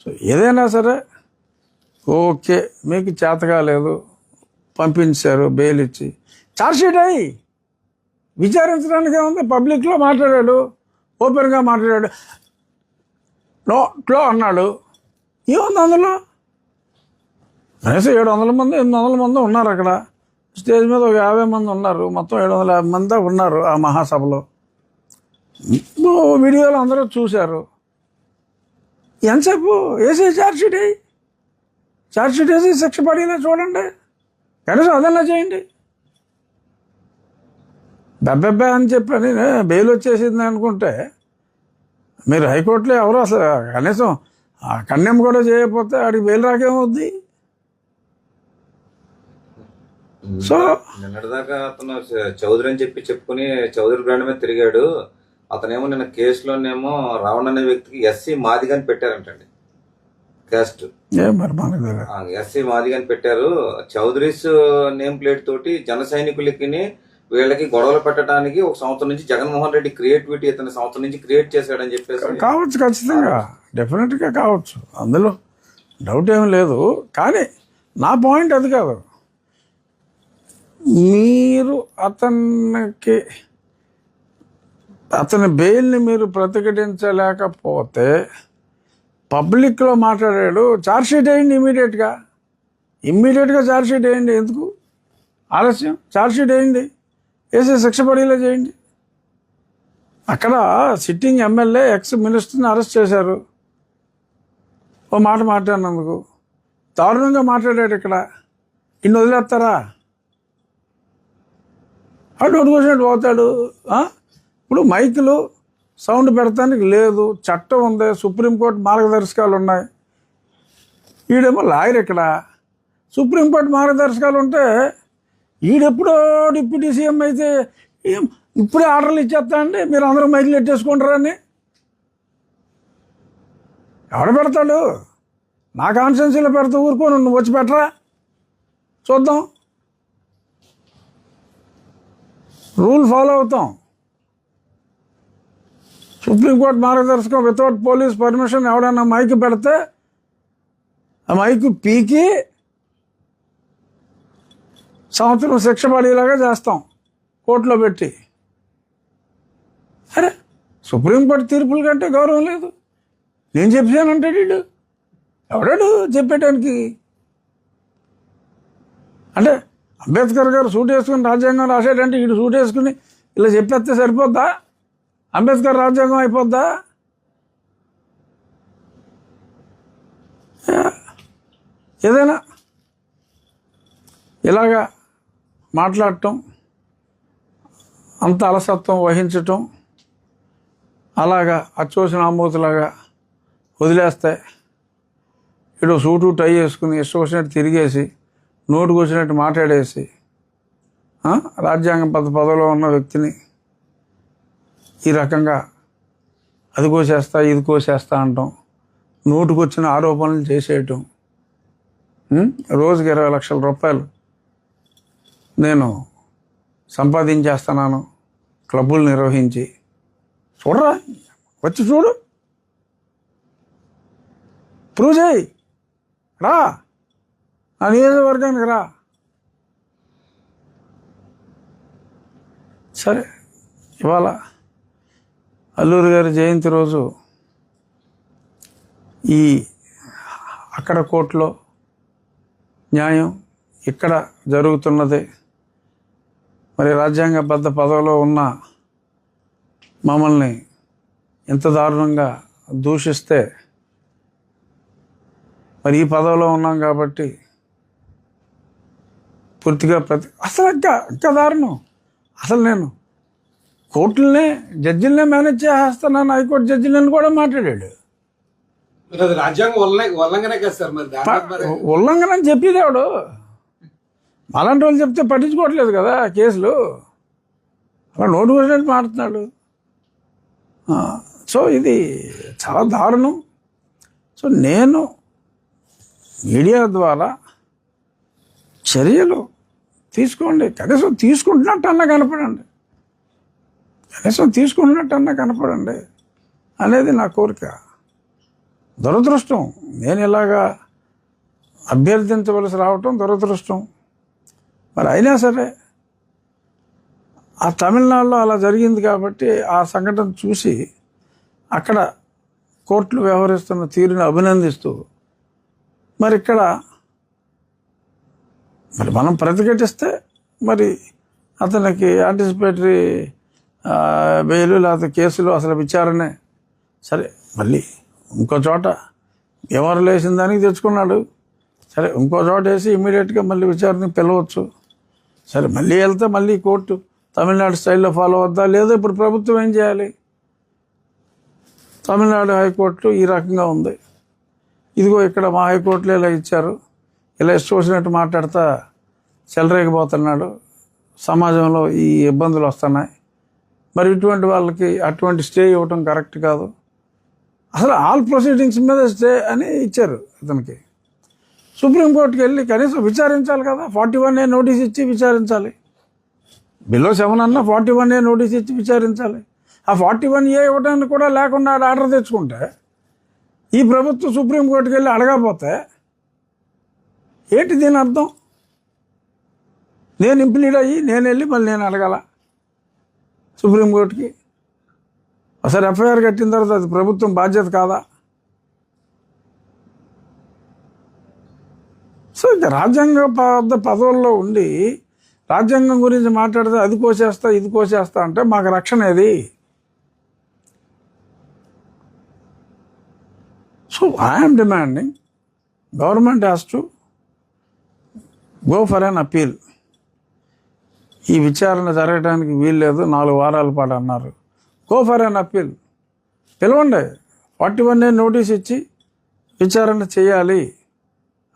So ఏదైనా సరే okay, మీకు చేత కాలేదు, పంపించారు బెయిల్ ఇచ్చి, ఛార్జ్షీట్ అయ్యి విచారించడానికి ఏముంది? పబ్లిక్లో మాట్లాడాడు, ఓపెన్గా మాట్లాడాడు, నోట్లో అన్నాడు, ఏముంది అందులో? కనీసం 700 మంది 800 మంది ఉన్నారు అక్కడ. స్టేజ్ మీద ఒక 50 మంది ఉన్నారు, మొత్తం 750 మంది ఉన్నారు ఆ మహాసభలో. వీడియోలు అందరూ చూశారు. ఎంతసేపు వేసి ఛార్జ్షీట్ వేసి శిక్ష పడేలా చూడండి, కనీసం అదన్నా చేయండి. బెబ్బెబ్బే అని చెప్పని బెయిల్ వచ్చేసింది అనుకుంటే మీరు హైకోర్టులో ఎవరు అసలు కనీసం కన్యం కూడా చేయకపోతే ఆడికి బెయిల్ రాకేమవుద్ది? సో నిన్నటిదాకా అతను చౌదరి అని చెప్పుకుని చౌదరి బ్రాండ్ మీద తిరిగాడు. అతనేమో నిన్న కేసులోనేమో రావణ్ అనే వ్యక్తికి ఎస్సీ మాదిగాని పెట్టారంటండి. క్యాస్ట్ ఎస్సీ మాదిగాని పెట్టారు. చౌదరీస్ నేమ్ ప్లేట్ తోటి జన సైనికులకి వీళ్ళకి గొడవలు పెట్టడానికి ఒక సంవత్సరం నుంచి జగన్మోహన్ రెడ్డి క్రియేటివిటీ ఇతని సంవత్సరం నుంచి క్రియేట్ చేశాడని చెప్పేసి కావచ్చు, ఖచ్చితంగా డెఫినెట్గా కావచ్చు, అందులో డౌట్ ఏమి లేదు. కానీ నా పాయింట్ అది కాదు. మీరు అతని బెయిల్ని మీరు ప్రతిఘటించలేకపోతే పబ్లిక్లో మాట్లాడాడు, ఛార్జ్షీట్ వేయండి ఇమ్మీడియట్గా ఛార్జ్షీట్ వేయండి. ఎందుకు ఆలస్యం? ఛార్జ్షీట్ వేయండి, వేసే శిక్ష పడేలా చేయండి. అక్కడ సిట్టింగ్ ఎమ్మెల్యే ఎక్స్ మినిస్టర్ని అరెస్ట్ చేశారు ఓ మాట మాట్లాడినందుకు. దారుణంగా మాట్లాడాడు. ఇక్కడ ఇన్ని వదిలేస్తారా? అటు కూర్చున్నట్టు పోతాడు. ఇప్పుడు మైకులు సౌండ్ పెడతానికి లేదు, చట్టం ఉంది, సుప్రీంకోర్టు మార్గదర్శకాలు ఉన్నాయి. ఈడేమో లాయర్. ఇక్కడ సుప్రీంకోర్టు మార్గదర్శకాలు ఉంటే ఈడెప్పుడో డిప్యూటీ సీఎం అయితే ఇప్పుడే ఆర్డర్లు ఇచ్చేస్తా అండి, మీరు అందరూ మైకులు ఎట్టేసుకుంటారని ఎవడ పెడతాడు? నా కాన్స్టిట్యున్సీలో పెడతా ఊరుకోను, నువ్వు వచ్చి పెట్టరా చూద్దాం. రూల్ ఫాలో అవుతాం. సుప్రీంకోర్టు మార్గదర్శకం వితౌట్ పోలీస్ పర్మిషన్ ఎవడన్నా మైక్ పెడితే ఆ మైక్ పీకి సంవత్సరం శిక్ష పడేలాగా చేస్తాం కోర్టులో పెట్టి. అరే సుప్రీంకోర్టు తీర్పుల కంటే గౌరవం లేదు. నేను చెప్పానంటే వీడు ఎవడాడు చెప్పేటానికి? అంటే అంబేద్కర్ గారు సూట్ వేసుకుని రాజ్యాంగం రాశాడంటే వీడు సూట్ వేసుకుని ఇలా చెప్పేస్తే సరిపోద్దా? అంబేద్కర్ రాజ్యాంగం అయిపోద్దా? ఏదైనా ఇలాగా మాట్లాడటం, అంత అలసత్వం వహించటం, అలాగా అచ్చోసిన ఆంబోతులాగా వదిలేస్తే ఇటు సూటు టై వేసుకుని ఇష్టం వచ్చినట్టు తిరిగేసి నోటుకు వచ్చినట్టు మాట్లాడేసి రాజ్యాంగం పదవిలో ఉన్న వ్యక్తిని ఈ రకంగా అది కోసేస్తా ఇది కోసేస్తా అంటాం, నోటుకు వచ్చిన ఆరోపణలు చేసేయటం. రోజుకి 20 లక్షల రూపాయలు నేను సంపాదించేస్తున్నాను క్లబ్బులు నిర్వహించి. చూడరా, వచ్చి చూడు, ప్రూవ్ చేయి, రా ఆ నియోజకవర్గానికి రా. సరే, ఇవాళ అల్లూరి గారి జయంతి రోజు ఈ అక్కడ కోర్టులో న్యాయం, ఇక్కడ జరుగుతున్నది. మరి రాజ్యాంగబద్ధ పదవిలో ఉన్న మమ్మల్ని ఎంత దారుణంగా దూషిస్తే, మరి ఈ పదవిలో ఉన్నాం కాబట్టి పూర్తిగా అసలు ఇంకా దారుణం. అసలు నేను కోర్టులనే జడ్జిలనే మేనేజ్ చేస్తున్నాను, హైకోర్టు జడ్జిలను కూడా మాట్లాడాడు. ఉల్లంఘన అని చెప్పేదేవాడు. అలాంటి వాళ్ళు చెప్తే పట్టించుకోవట్లేదు కదా కేసులు, అలా నోటు వచ్చినట్టు మాట్లాడుతున్నాడు. సో ఇది చాలా దారుణం. సో నేను మీడియా ద్వారా చర్యలు తీసుకోండి, కనీసం తీసుకుంటున్నట్టన్నా కనపడండి, కనీసం తీసుకుంటున్నట్టన్నా కనపడండి అనేది నా కోరిక. దురదృష్టం. నేను ఇలాగా అభ్యర్థించవలసి రావటం దురదృష్టం. మరి అయినా సరే ఆ తమిళనాడులో అలా జరిగింది కాబట్టి ఆ సంఘటన చూసి అక్కడ కోర్టులు వ్యవహరిస్తున్న తీరుని అభినందిస్తూ మరి ఇక్కడ మరి మనం ప్రతిఘటిస్తే మరి అతనికి యాంటిసిపేటరీ బెయిల్ లేకపోతే కేసులు అసలు విచారణే. సరే మళ్ళీ ఇంకో చోట ఎవరు లేచిన దానికి తెచ్చుకున్నాడు. సరే ఇంకో చోట వేసి ఇమీడియట్గా మళ్ళీ విచారణకి పిలవచ్చు. సరే మళ్ళీ వెళ్తే మళ్ళీ కోర్టు తమిళనాడు స్టైల్లో ఫాలో అవుద్దా లేదా? ఇప్పుడు ప్రభుత్వం ఏం చేయాలి? తమిళనాడు హైకోర్టు ఈ రకంగా ఉంది, ఇదిగో ఇక్కడ మా హైకోర్టులో ఇలా ఇచ్చారు, ఇలా ఇష్టం వచ్చినట్టు మాట్లాడతా చెలరేగిపోతున్నాడు, సమాజంలో ఈ ఇబ్బందులు వస్తున్నాయి. మరి ఇటువంటి వాళ్ళకి అటువంటి స్టే ఇవ్వటం కరెక్ట్ కాదు. అసలు ఆల్ ప్రొసీడింగ్స్ మీద స్టే అని ఇచ్చారు అతనికి. సుప్రీంకోర్టుకి వెళ్ళి కనీసం విచారించాలి కదా. 41A నోటీస్ ఇచ్చి విచారించాలి. బిలో 7 అన్నా 41A నోటీస్ ఇచ్చి విచారించాలి. ఆ 41A ఇవ్వడానికి కూడా లేకుండా ఆర్డర్ తెచ్చుకుంటే ఈ ప్రభుత్వం సుప్రీంకోర్టుకి వెళ్ళి అడగకపోతే ఏంటి దీని అర్థం? నేను ఇంప్లీడ్ అయ్యి నేను వెళ్ళి మళ్ళీ నేను అడగాల సుప్రీంకోర్టుకి? అసలు ఎఫ్ఐఆర్ కట్టిన తర్వాత అది ప్రభుత్వం బాధ్యత కాదా? సో ఇక రాజ్యాంగ పదవుల్లో ఉండి రాజ్యాంగం గురించి మాట్లాడితే అది కోసేస్తా ఇది కోసేస్తా అంటే మాకు రక్షణ ఏది? So I'm demanding government has to go for an appeal. ఈ విచారణ జరగడానికి వీల్లేదు 4 వారాల పాటు అన్నారు. Go for an appeal. పిలవండి, 41A నోటీస్ ఇచ్చి విచారణ చేయాలి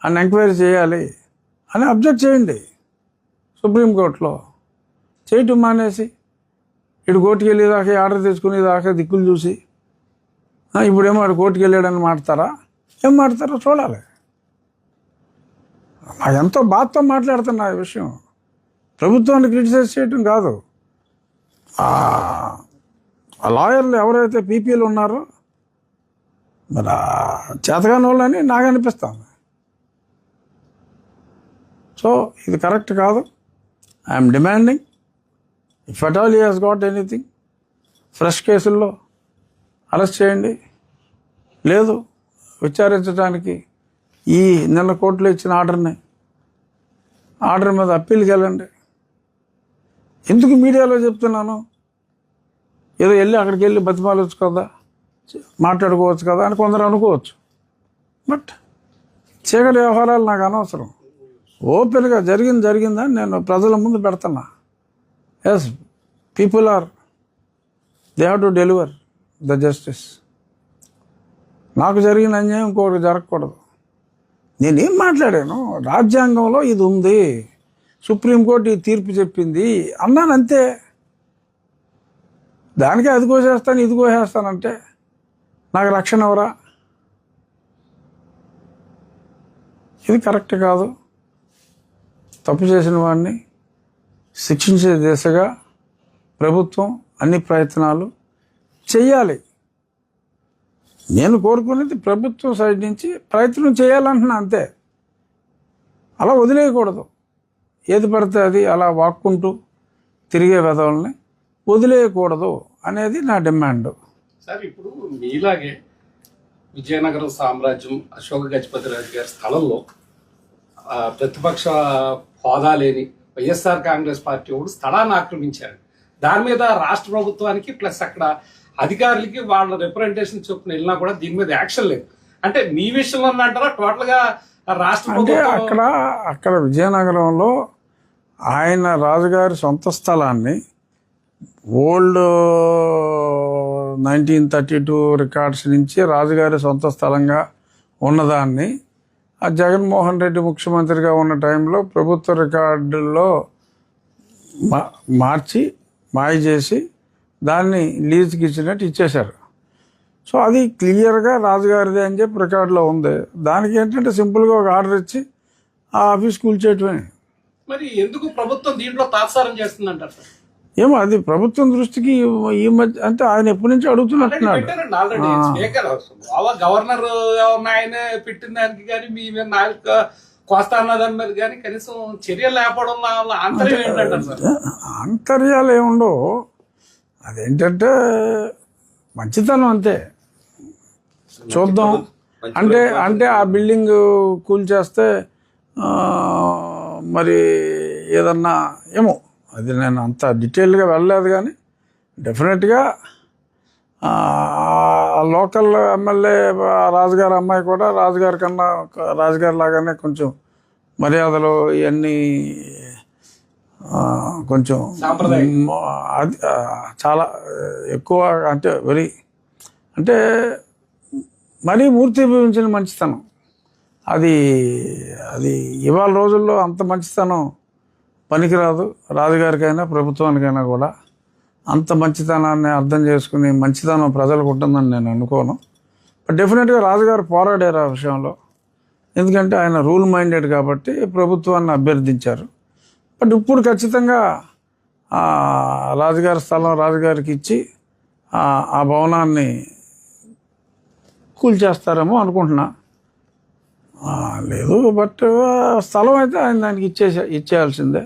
అని ఎంక్వైరీ చేయాలి అని అబ్జెక్ట్ చేయండి సుప్రీంకోర్టులో. చేయటం మానేసి ఇటు కోర్టుకు వెళ్ళేదాకా ఆర్డర్ తెచ్చుకునేదాకా దిక్కులు చూసి ఇప్పుడేమో అటు కోర్టుకు వెళ్ళాడని మాట్లాడతారా? ఏం మాట్లాడతారో చూడాలి. నాకు ఎంతో బాధతో మాట్లాడుతున్నా ఈ విషయం. ప్రభుత్వాన్ని క్రిటిసైజ్ చేయటం కాదు. ఆ లాయర్లు ఎవరైతే పీపీలు ఉన్నారో మరి చేతగాని వాళ్ళని నాకు అనిపిస్తాను. సో ఇది కరెక్ట్ కాదు. I'm demanding if at all he has got anything fresh కేసుల్లో అరెస్ట్ చేయండి. లేదు విచారించడానికి ఈ నిన్న కోర్టులో ఇచ్చిన ఆర్డర్ మీద అప్పీల్కి వెళ్ళండి. ఎందుకు మీడియాలో చెప్తున్నాను? ఏదో వెళ్ళి అక్కడికి వెళ్ళి బతిమాలొచ్చు కదా, మాట్లాడుకోవచ్చు కదా అని కొందరు అనుకోవచ్చు. బట్ చీకటి వ్యవహారాలు నాకు అనవసరం. ఓపెన్గా జరిగిందని నేను ప్రజల ముందు పెడుతున్నా. Yes, people are they have to deliver the justice. నాకు జరిగిన అన్యాయం ఇంకొకటి జరగకూడదు. నేనేం మాట్లాడాను? రాజ్యాంగంలో ఇది ఉంది, సుప్రీంకోర్టు ఈ తీర్పు చెప్పింది అన్నాను అంతే. దానికే అది కోసేస్తాను ఇది కోసేస్తానంటే నాకు రక్షణ ఎవరా? ఇది కరెక్ట్ కాదు. తప్పు చేసిన వాడిని శిక్షించే దిశగా ప్రభుత్వం అన్ని ప్రయత్నాలు చేయాలి. నేను కోరుకునేది ప్రభుత్వం సైడ్ నుంచి ప్రయత్నం చేయాలంటున్నా అంతే. అలా వదిలేయకూడదు. ఏది పడితే అది అలా వాక్కుంటూ తిరిగే వెధవల్ని వదిలేయకూడదు అనేది నా డిమాండ్. సార్, ఇప్పుడు మీలాగే విజయనగరం సామ్రాజ్యం అశోక గజపతిరాజు గారి స్థలంలో ప్రతిపక్ష హోదా లేని వైఎస్ఆర్ కాంగ్రెస్ పార్టీ వాడు స్థలాన్ని ఆక్రమించారు. దాని మీద రాష్ట్ర ప్రభుత్వానికి ప్లస్ అక్కడ అధికారులకి వాళ్ళ రిప్రజెంటేషన్ చొప్పున వెళ్ళినా కూడా దీని మీద యాక్షన్ లేదు. అంటే మీ విషయంలో అంటారా టోటల్ గా రాష్ట్ర అంటే అక్కడ విజయనగరంలో ఆయన రాజుగారి సొంత స్థలాన్ని ఓల్డ్ 1932 రికార్డ్స్ నుంచి రాజుగారి సొంత స్థలంగా ఉన్నదాన్ని ఆ జగన్మోహన్ రెడ్డి ముఖ్యమంత్రిగా ఉన్న టైంలో ప్రభుత్వ రికార్డుల్లో మార్చి మాయ చేసి దాన్ని లీజుకి ఇచ్చినట్టు ఇచ్చేశారు. సో అది క్లియర్గా రాజుగారిదే అని చెప్పి రికార్డులో ఉంది. దానికి ఏంటంటే సింపుల్గా ఒక ఆర్డర్ ఇచ్చి ఆ ఆఫీస్ కూల్చేయటమే. మరి ఎందుకు ప్రభుత్వం దీంట్లో తాత్సారం చేస్తుందంటారు సార్? ఏమో అది ప్రభుత్వం దృష్టికి ఈ మధ్య అంటే ఆయన ఎప్పటి నుంచి అడుగుతున్నట్టున్నాడు. పెట్టారండి ఆల్రెడీ స్పీకర్. గవర్నర్ ఏమన్నా ఆయన పెట్టిన దానికి కానీ మీ మీద నాలుగు కోస్తా అన్నదాని మీద కానీ కనీసం చర్యలు లేకపోవడం వల్ల ఆంతర్యం ఏంటంటారు సార్? ఆంతర్యాలు ఏముండవు, అదేంటంటే మంచితనం అంతే. చూద్దాం అంటే అంటే ఆ బిల్డింగ్ కూల్చేస్తే మరి ఏదన్నా ఏమో అది నేను అంత డీటెయిల్గా వెళ్ళలేదు, కానీ డెఫినెట్గా లోకల్ ఎమ్మెల్యే రాజుగారి అమ్మాయి కూడా రాజుగారి కన్నా రాజుగారి లాగానే కొంచెం మర్యాదలు ఇవన్నీ కొంచెం అది చాలా ఎక్కువ అంటే అంటే మరీ మూర్తిభవించిన మంచితనం అది అది ఇవాళ రోజుల్లో అంత మంచితనం పనికిరాదు. రాజుగారికైనా ప్రభుత్వానికైనా కూడా అంత మంచితనాన్ని అర్థం చేసుకుని మంచితనం ప్రజలకు ఉంటుందని నేను అనుకోను. బట్ డెఫినెట్గా రాజుగారు పోరాడారు ఆ విషయంలో, ఎందుకంటే ఆయన రూల్ మైండెడ్ కాబట్టి ప్రభుత్వాన్ని అభ్యర్థించారు. బట్ ఇప్పుడు ఖచ్చితంగా రాజుగారి స్థలం రాజుగారికి ఇచ్చి ఆ భవనాన్ని కూల్చేస్తారేమో అనుకుంటున్నా. లేదు, బట్ స్థలం అయితే ఆయన దానికి ఇచ్చేయాల్సిందే.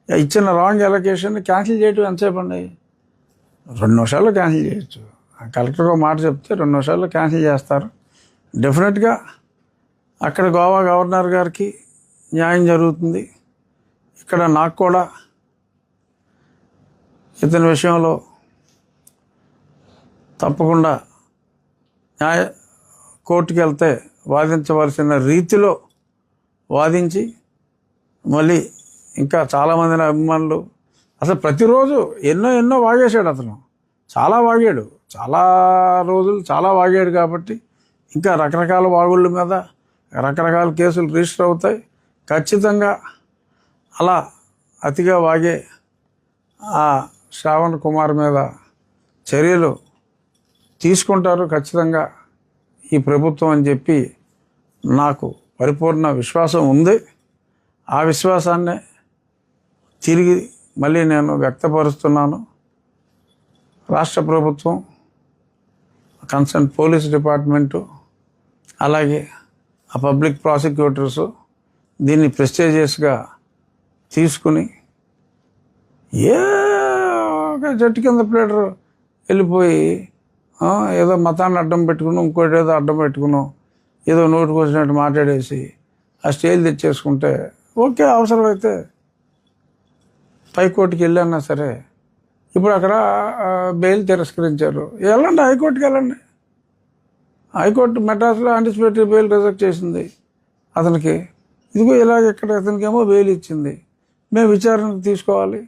ఇచ్చిన రాంగ్ ఎలొకేషన్ క్యాన్సిల్ చేయటం ఎంతసేపు అండి? 2 నిమిషాల్లో క్యాన్సిల్ చేయొచ్చు. కలెక్టర్గా మాట చెప్తే 2 నిమిషాల్లో క్యాన్సిల్ చేస్తారు. డెఫినెట్గా అక్కడ గోవా గవర్నర్ గారికి న్యాయం జరుగుతుంది. ఇక్కడ నాకు కూడా ఇతని విషయంలో తప్పకుండా కోర్టుకి వెళ్తే వాదించవలసిన రీతిలో వాదించి మళ్ళీ ఇంకా చాలామందిని అభిమానులు అసలు ప్రతిరోజు ఎన్నో వాగేశాడు. అతను చాలా వాగాడు, చాలా రోజులు చాలా వాగాడు కాబట్టి ఇంకా రకరకాల వాగుళ్ళ మీద రకరకాల కేసులు రిజిస్టర్ అవుతాయి. ఖచ్చితంగా అలా అతిగా వాగే ఆ శ్రావణ్ కుమార్ మీద చర్యలు తీసుకుంటారు ఖచ్చితంగా ఈ ప్రభుత్వం అని చెప్పి నాకు పరిపూర్ణ విశ్వాసం ఉంది. ఆ విశ్వాసాన్ని తిరిగి మళ్ళీ నేను వ్యక్తపరుస్తున్నాను. రాష్ట్ర ప్రభుత్వం, కన్సర్న్ పోలీస్ డిపార్ట్మెంటు, అలాగే ఆ పబ్లిక్ ప్రాసిక్యూటర్సు దీన్ని ప్రెస్టేజియస్గా తీసుకుని ఒక జట్టు కింద ప్లేటర్ వెళ్ళిపోయి ఏదో మతాన్ని అడ్డం పెట్టుకున్నాం, ఇంకోటి ఏదో అడ్డం పెట్టుకున్నాం, ఏదో నోటికి వచ్చినట్టు మాట్లాడేసి ఆ స్టేజ్ తెచ్చేసుకుంటే ఓకే. అవసరమైతే హైకోర్టుకి వెళ్ళన్నా సరే, ఇప్పుడు అక్కడ బెయిల్ తిరస్కరించారు, వెళ్ళండి హైకోర్టుకి వెళ్ళండి. హైకోర్టు మెడ్రాస్లో యాంటిసిపేటరీ బెయిల్ రిజెక్ట్ చేసింది అతనికి. ఇదిగో ఇలాగ ఇక్కడ అతనికేమో బెయిల్ ఇచ్చింది, మేము విచారణకు తీసుకోవాలి,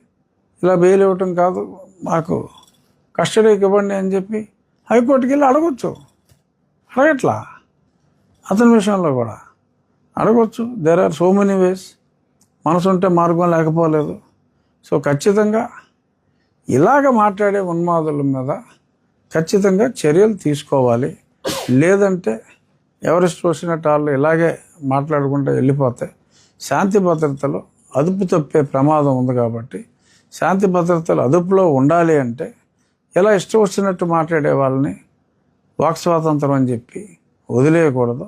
ఇలా బెయిల్ ఇవ్వటం కాదు, మాకు కస్టడీకి ఇవ్వండి అని చెప్పి హైకోర్టుకి వెళ్ళి అడగొచ్చు. అడగట్లా, అతని విషయంలో కూడా అడగొచ్చు. There are so many ways. మనసుంటే మార్గం లేకపోలేదు. సో ఖచ్చితంగా ఇలాగ మాట్లాడే ఉన్మాదుల మీద ఖచ్చితంగా చర్యలు తీసుకోవాలి. లేదంటే ఎవరెస్ట్ వచ్చినట్టు వాళ్ళు ఇలాగే మాట్లాడుకుంటూ వెళ్ళిపోతే శాంతి భద్రతలు అదుపు తప్పే ప్రమాదం ఉంది. కాబట్టి శాంతి భద్రతలు అదుపులో ఉండాలి అంటే ఇలా ఇష్టం వచ్చినట్టు మాట్లాడే వాళ్ళని వాక్ స్వాతంత్రం అని చెప్పి వదిలేయకూడదు.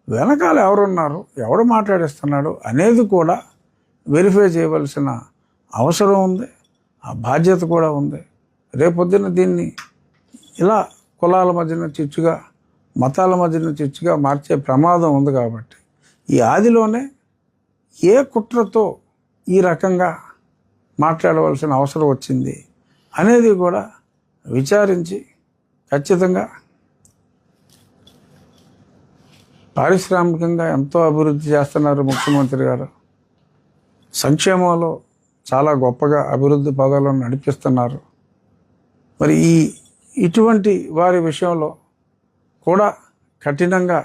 వెనకాల ఎవరున్నారు, ఎవడు మాట్లాడిస్తున్నాడు అనేది కూడా వెరిఫై చేయవలసిన అవసరం ఉంది, ఆ బాధ్యత కూడా ఉంది. రేపొద్దున దీన్ని ఇలా కులాల మధ్యన చిచ్చుగా, మతాల మధ్యన చిచ్చుగా మార్చే ప్రమాదం ఉంది. కాబట్టి ఈ ఆదిలోనే ఏ కుట్రతో ఈ రకంగా మాట్లాడవలసిన అవసరం వచ్చింది అనేది కూడా విచారించి ఖచ్చితంగా పారిశ్రామికంగా ఎంతో అభివృద్ధి చేస్తున్నారు ముఖ్యమంత్రి గారు. సంక్షేమంలో చాలా గొప్పగా అభివృద్ధి పదాలను నడిపిస్తున్నారు. మరి ఇటువంటి వారి విషయంలో కూడా కఠినంగా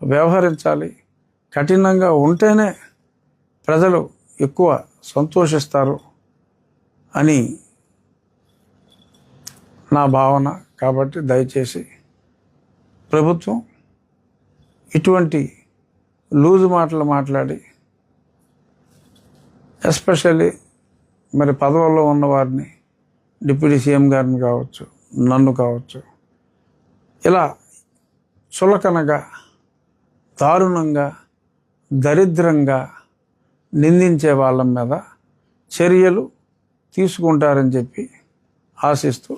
వ్యవహరించాలి. కఠినంగా ఉంటేనే ప్రజలు ఎక్కువ సంతోషిస్తారు అని నా భావన. కాబట్టి దయచేసి ప్రభుత్వం ఇటువంటి లూజు మాటలు మాట్లాడి ఎస్పెషల్లీ మరి పదవుల్లో ఉన్న వారిని డిప్యూటీ సీఎం గారిని కావచ్చు, నన్ను కావచ్చు, ఇలా చులకనగా, దారుణంగా, దరిద్రంగా నిందించే వాళ్ళ మీద చర్యలు తీసుకుంటారని చెప్పి ఆశిస్తూ